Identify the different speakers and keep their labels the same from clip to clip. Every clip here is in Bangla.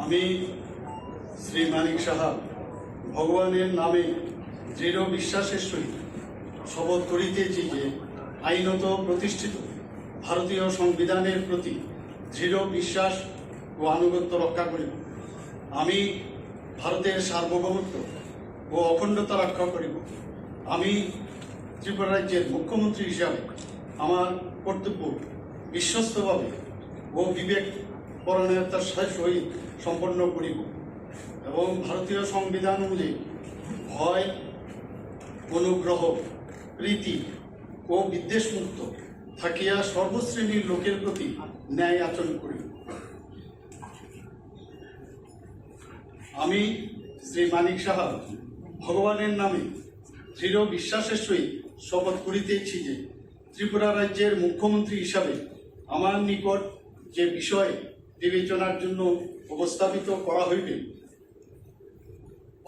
Speaker 1: আমি শ্রী মানিক সাহা ভগবানের নামে দৃঢ় বিশ্বাসের সহিত শপথ করিতেছি যে আইনত প্রতিষ্ঠিত ভারতীয় সংবিধানের প্রতি দৃঢ় বিশ্বাস ও আনুগত্য রক্ষা করিব। আমি ভারতের সার্বভৌমত্ব ও অখণ্ডতা রক্ষা করিব। আমি ত্রিপুরা রাজ্যের মুখ্যমন্ত্রী হিসাবে আমার কর্তব্য বিশ্বস্তভাবে ও বিবেক পরায়ণতার সহিত সম্পন্ন করিব এবং ভারতীয় সংবিধান অনুযায়ী ভয়, অনুগ্রহ, প্রীতি ও বিদ্বেষমুক্ত থাকিয়া সর্বশ্রেণীর লোকের প্রতি ন্যায় আচরণ করিব। আমি শ্রী মানিক সাহা ভগবানের নামে দৃঢ় বিশ্বাসের সহিত শপথ করিতেছি যে ত্রিপুরা রাজ্যের মুখ্যমন্ত্রী হিসাবে আমার নিকট যে বিষয় বিবেচনার জন্য উপস্থাপিত করা হইবে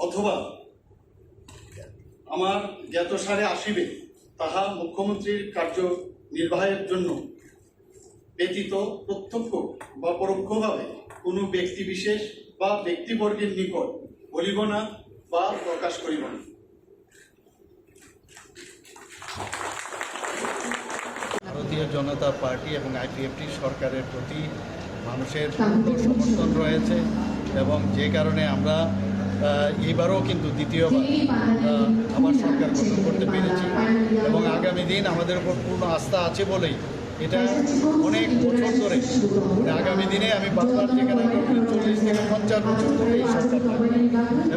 Speaker 1: অথবা আমার জ্ঞাতসারে আসিবে তাহা মুখ্যমন্ত্রীর কার্য নির্বাহের জন্য ব্যতীত প্রত্যক্ষ বা পরোক্ষভাবে কোনো ব্যক্তি বিশেষ বা ব্যক্তিবর্গের নিকট বলিব না বা প্রকাশ করিব না।
Speaker 2: ভারতীয় জনতা পার্টি এবং আইপিএফটি সরকারের প্রতি মানুষের সমর্থন রয়েছে এবং যে কারণে আমরা এইবারও কিন্তু দ্বিতীয়বার আমার সরকার গঠন করতে পেরেছি এবং আগামী দিন আমাদের উপর পূর্ণ আস্থা আছে বলেই এটা অনেক বছর ধরে আগামী দিনে আমি বারবার যেখানে 40 থেকে 50 বছর ধরে এই সরকার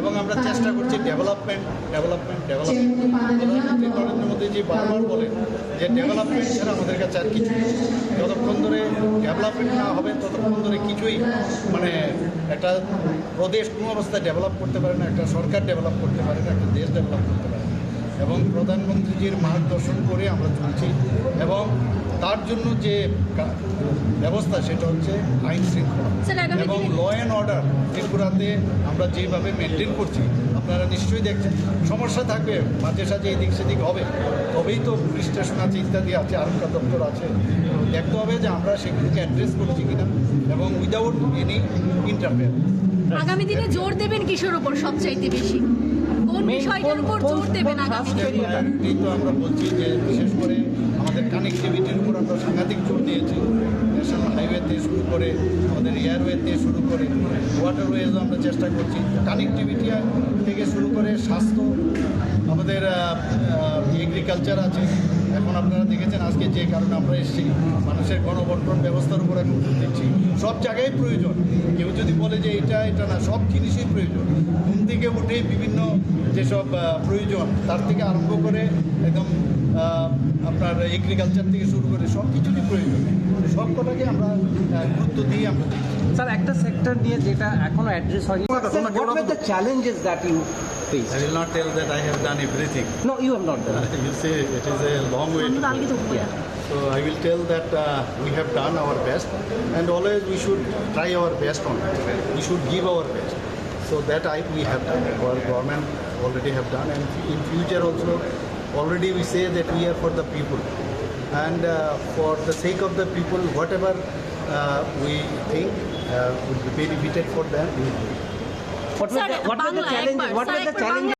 Speaker 2: এবং আমরা চেষ্টা করছি ডেভেলপমেন্ট। প্রধানমন্ত্রী নরেন্দ্র মোদীজি বারবার বলেন যে ডেভেলপমেন্ট ছাড়া আমাদের কাছে আর কিছু যতক্ষণ ধরে ডেভেলপমেন্ট না হবে ততক্ষণ ধরে কিছুই একটা প্রদেশ কোনো অবস্থায় ডেভেলপ করতে পারে না, একটা সরকার ডেভেলপ করতে পারে না, একটা দেশ ডেভেলপ করতে পারে না। এবং প্রধানমন্ত্রীজির মার্গদর্শন করে আমরা চলছি এবং তার জন্য যে ব্যবস্থা সেটা হচ্ছে আইন শৃঙ্খলা এবং ল অ্যান্ড অর্ডার ত্রিপুরাতে আমরা যেভাবে মেনটেন করছি আপনারা নিশ্চয়ই দেখছেন। সমস্যা থাকবে, মাঝে সাঝে এদিক সেদিক হবে, তবেই তো পুলিশ স্টেশন আছে, ইত্যাদি আছে, আরক্ষা দপ্তর আছে। দেখতে হবে যে আমরা সেগুলোকে অ্যাড্রেস করছি কিনা এবং উইদাউট এনি ইন্টারফেয়ার।
Speaker 3: আগামী দিনে জোর দেবেন কিসের উপর সবচাইতে বেশি, কোন বিষয়টার উপর জোর দেবেন আগামী দিনে?
Speaker 2: এই তো আমরা বলছি যে বিশেষ করে আমাদের কানেক্টিভিটির উপর আমরা সাংঘাতিক জোর দিয়েছি। ন্যাশনাল হাইওয়ে থেকে শুরু করে আমাদের এয়ারওয়ে থেকে শুরু করে ওয়াটারওয়েজও আমরা চেষ্টা করছি। কানেক্টিভিটি থেকে শুরু করে স্বাস্থ্য, আমাদের এগ্রিকালচার আছে। এখন আপনারা দেখেছেন আজকে যে কারণে আমরা এসেছি, মানুষের গণবন্টন ব্যবস্থার উপর এখন জোর দিচ্ছি। সব জায়গায় প্রয়োজন, কেউ যদি বলে যে এটা না, সব জিনিসই প্রয়োজন। ঘুম থেকে উঠেই বিভিন্ন যেসব প্রয়োজন তার থেকে আরম্ভ করে একদম আপনার এগ্রিকালচার থেকে শুরু করে সব কিছুরই প্রয়োজন, সব কটাকে আমরা গুরুত্ব দিয়ে আমরা
Speaker 4: স্যার একটা সেক্টর নিয়ে যেটা এখনো অ্যাড্রেস হয়নি, what were the challenges that you faced?
Speaker 2: I will not tell that I have done everything.
Speaker 4: No, you have not done.
Speaker 2: You see, it is a long way to go. So I will tell that we have done our best, and always we should try our best on it. We should give our best. So that we have done. Our government already have done, and in future also, already we say that we are for the people, and for the sake of the people, whatever we think would be benefited for them.
Speaker 4: What were the challenges? What were the challenges?